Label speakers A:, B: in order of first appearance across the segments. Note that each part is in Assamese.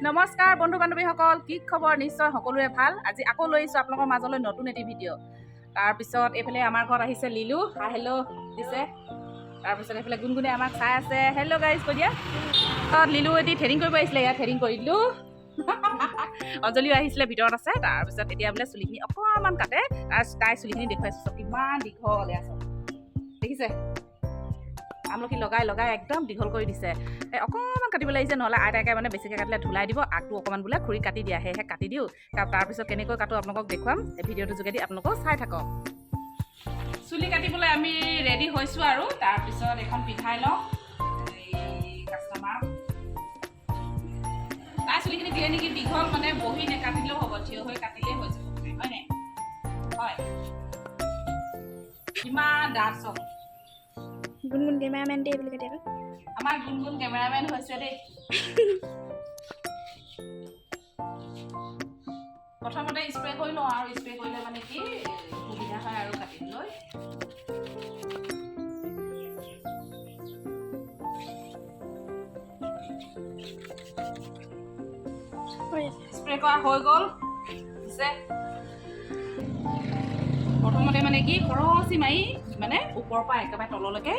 A: নমস্কাৰ বন্ধু বান্ধৱীসকল, কি খবৰ? নিশ্চয় সকলোৰে ভাল। আজি আকৌ লৈ আহিছোঁ আপোনালোকৰ মাজলৈ নতুন এটি ভিডিঅ'। তাৰপিছত এইফালে আমাৰ ঘৰত আহিছে লিলু, হাই হেল্ল' দিছে। তাৰপিছত এইফালে গুণগুণে আমাক চাই আছে, হেল্ল' গাইজ কৈ দিয়া। লিলু এটি থ্ৰেডিং কৰিব আহিছিলে, ইয়াত থ্ৰেডিং কৰি দিলোঁ। অঞ্জলিও আহিছিলে, ভিতৰত আছে। তাৰপিছত এতিয়া বোলে চুলিখিনি অকণমান কাটে, তাই চুলিখিনি দেখুৱাইছোঁ, কিমান দীঘল আছে দেখিছে। আমলখি লগাই লগাই একদম দীঘল কৰি দিছে। অকণমান কাটিব লাগিছে, নহ'লে আইতাকে মানে বেছিকৈ কাটিলে ধুলাই দিব। আগটো অকণমান বোলে খুৰি কাটি দিয়া, সেয়েহে কাটি দিওঁ। তাৰপিছত কেনেকৈ কাটো আপোনালোকক দেখুৱাম, এই ভিডিঅ'টোৰ যোগেদি আপোনালোকক চাই থাকক। চুলি কাটিবলৈ আমি ৰেডি হৈছোঁ আৰু তাৰপিছত এখন পিন্ধাই লওঁ এই কাষ্টমাৰ। তাই চুলিখিনি দিয়ে নেকি দীঘল, মানে বহি নেকাটিলেও হ'ব, থিয় হৈ কাটিলেই হৈ যাব, হয়নে? হয়, কিমান ডাঠ চব।
B: গুণগুণ কেমেৰামেন দেই বুলি কাটে।
A: আমাৰ গুণগুণ কেমেৰামেন হৈছে দেই। প্ৰথমতে স্প্ৰে কৰি লওঁ, আৰু স্প্ৰে কৰিলে মানে কি সুবিধা হয় আৰু কাটিবলৈ। স্প্ৰে কৰা হৈ গ'ল। প্ৰথমতে মানে কি খৰচি মাৰি মানে ওপৰৰ পৰা একেবাৰে তললৈকে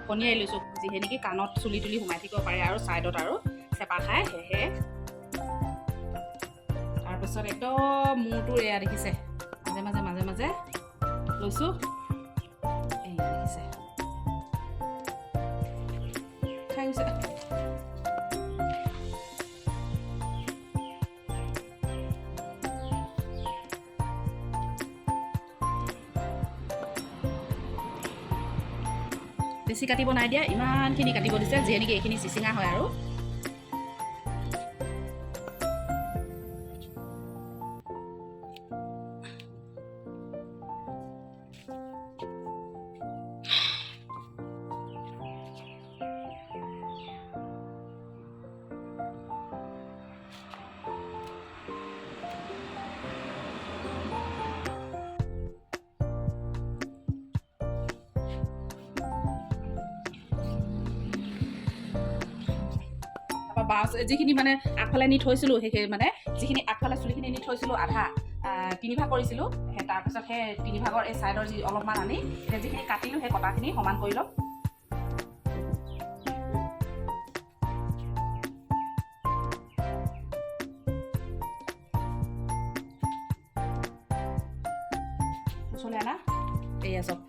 A: কণিয়াই লৈছোঁ, যিহে নেকি কাণত চুলি তুলি সোমাই থাকিব পাৰে আৰু ছাইডত আৰু চেপা খাই, সেয়েহে। তাৰপিছত একদম মূৰটো এয়া দেখিছে, মাজে মাজে মাজে মাজে লৈছোঁ, এই দেখিছে খাই গৈছে। বেছি কাটিব নাই দিয়া, ইমানখিনি কাটিব দিছে, যিহে নেকি এইখিনি চিচিঙা হয় আৰু। যিখিনি মানে আগফালে নি থৈছিলোঁ, সেই মানে যিখিনি আগফালে চুলিখিনি নি থৈছিলোঁ আধা তিনিভাগ কৰিছিলোঁ, সেই তাৰপিছত সেই তিনিভাগৰ এই ছাইডৰ যি অলপমান আনি এতিয়া যিখিনি কাটিলোঁ সেই কটাখিনি সমান কৰি ল'ম। চলে আনা এয়া চব,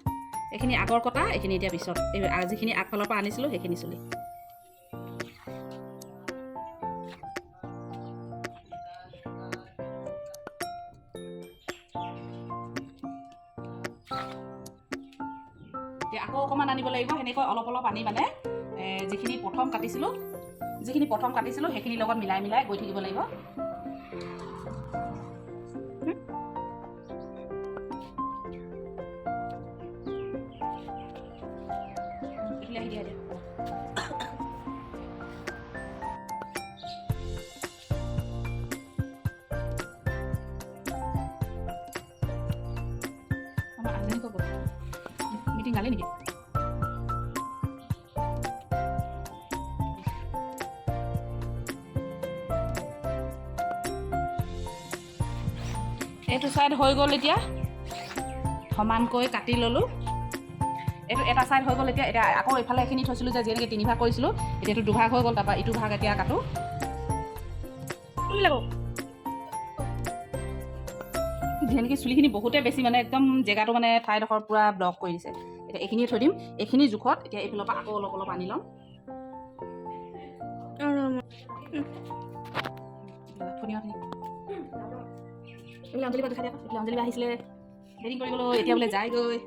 A: এইখিনি আগৰ কটা, এইখিনি এতিয়া পিছত, এই যিখিনি আগফালৰ পৰা আনিছিলোঁ সেইখিনি চুলি। আকৌ অকণমান আনিব লাগিব, সেনেকৈ অলপ অলপ আনি মানে যিখিনি প্ৰথম কাটিছিলোঁ সেইখিনিৰ লগত মিলাই মিলাই গৈ থাকিব লাগিব। মিটিং গালে নেকি? এইটো ছাইড হৈ গ'ল, এতিয়া সমানকৈ কাটি ল'লোঁ। এইটো এটা ছাইড হৈ গ'ল, এতিয়া আকৌ এইফালে এইখিনি থৈছিলোঁ যে যেনেকৈ তিনিভাগ কৰিছিলোঁ, এতিয়াতো দুভাগ হৈ গ'ল। তাৰপৰা ইটো ভাগ এতিয়া কাটো। যেনেকৈ চুলিখিনি বহুতে বেছি মানে একদম জেগাটো মানে ঠাইডোখৰ পূৰা ব্লক কৰি দিছে। এতিয়া এইখিনি থৈ দিম, এইখিনি জোখত। এতিয়া এইফালৰ পৰা আকৌ অলপ অলপ আনি ল'ম। অঞ্জলি বা দেখাই দিয়া, অঞ্জলি বা আহিছিলে হেৰিং কৰিবলৈ, এতিয়া বোলে যায়গৈ।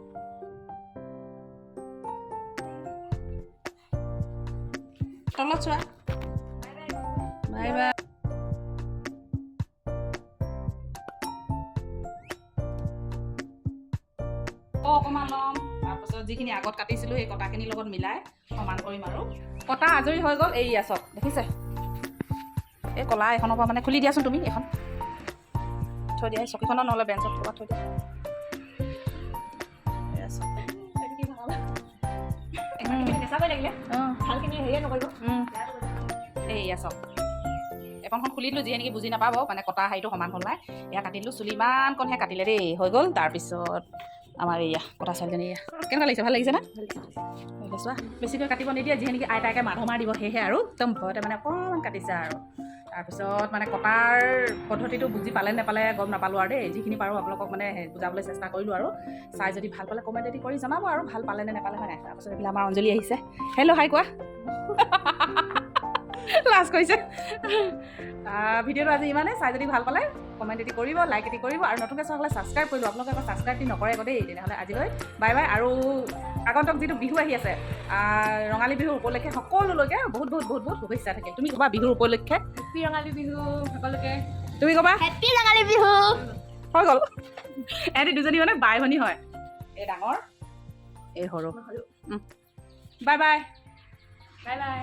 A: তলত চোৱা, বাই বাই। অকণমান ল'ম, তাৰপাছত যিখিনি আগত কাটিছিলোঁ সেই কটাখিনিৰ লগত মিলাই সমান কৰিম আৰু। কটা আজৰি হৈ গ'ল, এই চব দেখিছে। এই কলা এখনৰ পৰা মানে খুলি দিয়াচোন তুমি, এখন থৈ দিয়া চকীখনত, নহ'লে বেঞ্চত ক'ৰবাত থৈ দিয়া। এইয়া চব এপনখন খুলি দিলোঁ, যিয়ে নেকি বুজি নাপাব, মানে কটা হেৰিটো সমান হ'ল নাই। এয়া কাটি দিলোঁ, চুলি ইমানকণহে কাটিলে দেই, হৈ গ'ল। তাৰপিছত আমাৰ এয়া কটা ছোৱালীজনী এয়া কেনেকুৱা লাগিছে, ভাল লাগিছে না? চোৱা, বেছিকৈ কাটিব নিদিয়ে, যিয়ে নেকি আইতাকে মাধমাৰ দিব, সেয়েহে আৰু একদম ভয়তে মানে অকণমান কাটিছে আৰু। তাৰপিছত মানে কটাৰ পদ্ধতিটো বুজি পালে নেপালে গম নাপালোঁ আৰু দেই, যিখিনি পাৰোঁ আপোনালোকক মানে বুজাবলৈ চেষ্টা কৰিলোঁ আৰু। চাই যদি ভাল পালে কমেণ্ট এটি কৰি জনাব আৰু ভাল পালে নে নেপালে, হয় নাই? তাৰপিছত এইফালে আমাৰ অঞ্জলি আহিছে, হেল্ল' হাই কোৱা। লাজ কৰিছে। ভিডিঅ'টো আজি ইমানেই, চাই যদি ভাল পালে কমেণ্ট এটি কৰিব, লাইক এটি কৰিব, আৰু নতুনকৈ চোৱা হ'লে ছাবস্ক্ৰাইব কৰিব। আপোনালোকে আকৌ ছাবস্ক্ৰাইব নকৰে আকৌ দেই, তেনেহ'লে আজিলৈ বাই বাই। আৰু আগন্তুক যিটো বিহু আহি আছে, ৰঙালী বিহুৰ উপলক্ষে সকলোলৈকে বহুত বহুত বহুত বহুত শুভেচ্ছা থাকিল। তুমি ক'বা বিহুৰ উপলক্ষে?
B: হেপী ৰঙালী বিহু সকলোকে।
A: তুমি ক'বা?
B: হেপী ৰঙালী বিহু।
A: হৈ গ'ল। এহেঁতি দুজনী মানে বাই ভনী হয়, এই ডাঙৰ এই সৰু। Bye bye.
B: Bye bye.